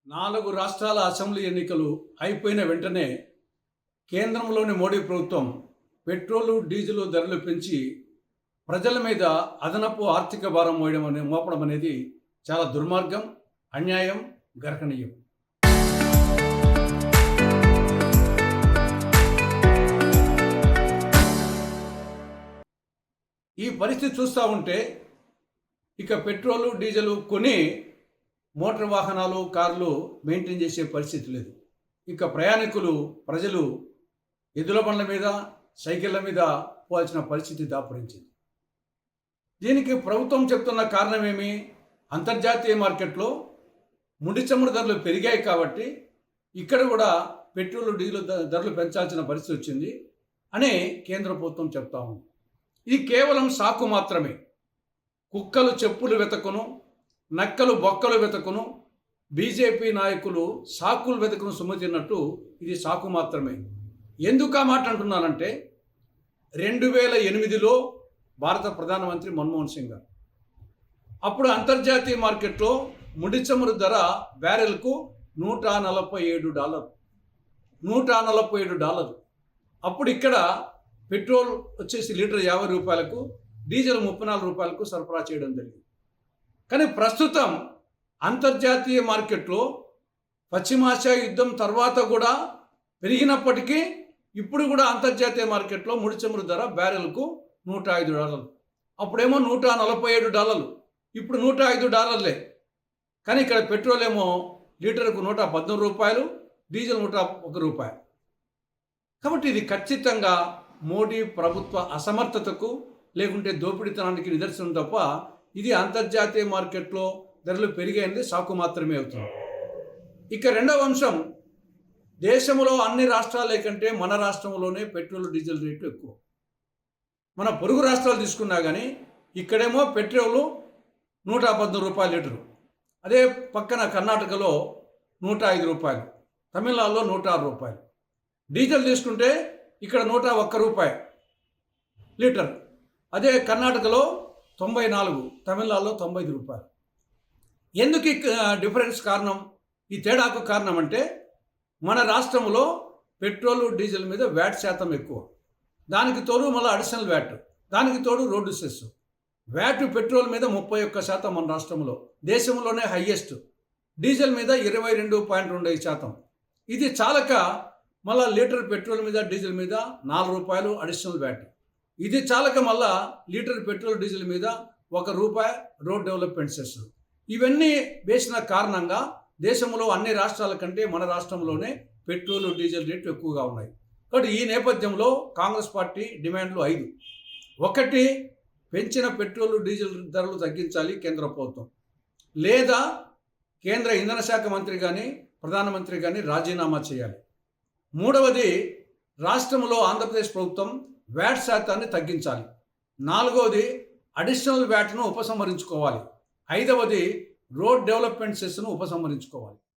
4 రాష్ట్రాల అసెంబ్లీ ఎన్నికలు అయిపోయిన వెంటనే కేంద్రంలోని మోడీ ప్రభుత్వం పెట్రోలు, డీజిల్ ధరలు పెంచి ప్రజల మీద అదనపు ఆర్థిక భారం మోపడం అనేది చాలా దుర్మార్గం, అన్యాయం, గర్హనీయం. ఈ పరిస్థితి చూస్తూ ఉంటే ఇక పెట్రోలు, డీజిల్ కొని మోటార్ వాహనాలు, కార్లు మెయింటైన్ చేసే పరిస్థితి లేదు. ఇక ప్రయాణికులు, ప్రజలు ఎద్దుల బండ్ల మీద, సైకిళ్ళ మీద పోవాల్సిన పరిస్థితి దాపురించింది. దీనికి ప్రభుత్వం చెప్తున్న కారణం ఏమి? అంతర్జాతీయ మార్కెట్లో ముడి చమురు ధరలు పెరిగాయి కాబట్టి ఇక్కడ కూడా పెట్రోల్, డీజిల్ ధరలు పెంచాల్సిన పరిస్థితి వచ్చింది అని కేంద్ర ప్రభుత్వం చెప్తా ఉంది. ఇది కేవలం సాకు మాత్రమే. కుక్కలు చెప్పులు వెతకును, నక్కలు బొక్కలు వెతకును, బీజేపీ నాయకులు సాకులు వెతకును సుమతిన్నట్టు ఇది సాకు మాత్రమే. ఎందుకు ఆ మాట అంటున్నానంటే 2008లో భారత ప్రధానమంత్రి మన్మోహన్ సింగ్ గారు అప్పుడు అంతర్జాతీయ మార్కెట్లో ముడి చమురు ధర బ్యారెల్కు $147. అప్పుడు ఇక్కడ పెట్రోల్ వచ్చేసి లీటర్ 50 రూపాయలకు, డీజిల్ 34 రూపాయలకు సరఫరా చేయడం జరిగింది. కానీ ప్రస్తుతం అంతర్జాతీయ మార్కెట్లో పశ్చిమాసియా యుద్ధం తర్వాత కూడా పెరిగినప్పటికీ ఇప్పుడు కూడా అంతర్జాతీయ మార్కెట్లో ముడి చమురు ధర బ్యారెల్కు $105. అప్పుడేమో $147, ఇప్పుడు $105. కానీ ఇక్కడ పెట్రోల్ ఏమో లీటర్కు $113, డీజిల్ $101. కాబట్టి ఇది ఖచ్చితంగా మోడీ ప్రభుత్వ అసమర్థతకు లేకుంటే దోపిడీతనానికి నిదర్శనం తప్ప ఇది అంతర్జాతీయ మార్కెట్లో ధరలు పెరిగాయని సాకు మాత్రమే అవుతుంది. ఇక రెండవ అంశం, దేశంలో అన్ని రాష్ట్రాల కంటే మన రాష్ట్రంలోనే పెట్రోల్, డీజిల్ రేట్లు ఎక్కువ. మన పొరుగు రాష్ట్రాలు తీసుకున్నా కానీ ఇక్కడేమో పెట్రోలు $113 లీటరు, అదే పక్కన కర్ణాటకలో $105, తమిళనాడులో $106. డీజిల్ తీసుకుంటే ఇక్కడ $101 లీటర్, అదే కర్ణాటకలో 94, తమిళనాడులో $95. ఎందుకు డిఫరెన్స్ కారణం? ఈ తేడాకు కారణం అంటే మన రాష్ట్రంలో పెట్రోలు, డీజిల్ మీద వ్యాట్ శాతం ఎక్కువ, దానికి తోడు మళ్ళీ అడిషనల్ వ్యాట్, దానికి తోడు రోడ్డు సెస్. వ్యాట్ పెట్రోల్ మీద 31% మన రాష్ట్రంలో, దేశంలోనే హయ్యెస్ట్. డీజిల్ మీద 22.25%. ఇది చాలక మళ్ళీ లీటర్ పెట్రోల్ మీద, డీజిల్ మీద $4 అడిషనల్ వ్యాట్. ఇది చాలక మళ్ళా లీటర్ పెట్రోల్, డీజిల్ మీద $1 రోడ్ డెవలప్మెంట్ సెస్. ఇవన్నీ వేసిన కారణంగా దేశంలో అన్ని రాష్ట్రాల కంటే మన రాష్ట్రంలోనే పెట్రోల్, డీజిల్ రేట్లు ఎక్కువగా ఉన్నాయి. కాబట్టి ఈ నేపథ్యంలో కాంగ్రెస్ పార్టీ డిమాండ్లు 5. 1, పెంచిన పెట్రోల్, డీజిల్ ధరలు తగ్గించాలి కేంద్ర ప్రభుత్వం, లేదా కేంద్ర ఇంధన శాఖ మంత్రి కానీ ప్రధానమంత్రి కానీ రాజీనామా చేయాలి. 3వది, రాష్ట్రంలో ఆంధ్రప్రదేశ్ ప్రభుత్వం వ్యాట్ శాతాన్ని తగ్గించాలి. 4వది, అడిషనల్ వ్యాట్ను ఉపసంహరించుకోవాలి. 5వది, రోడ్ డెవలప్మెంట్ సెస్ను ఉపసంహరించుకోవాలి.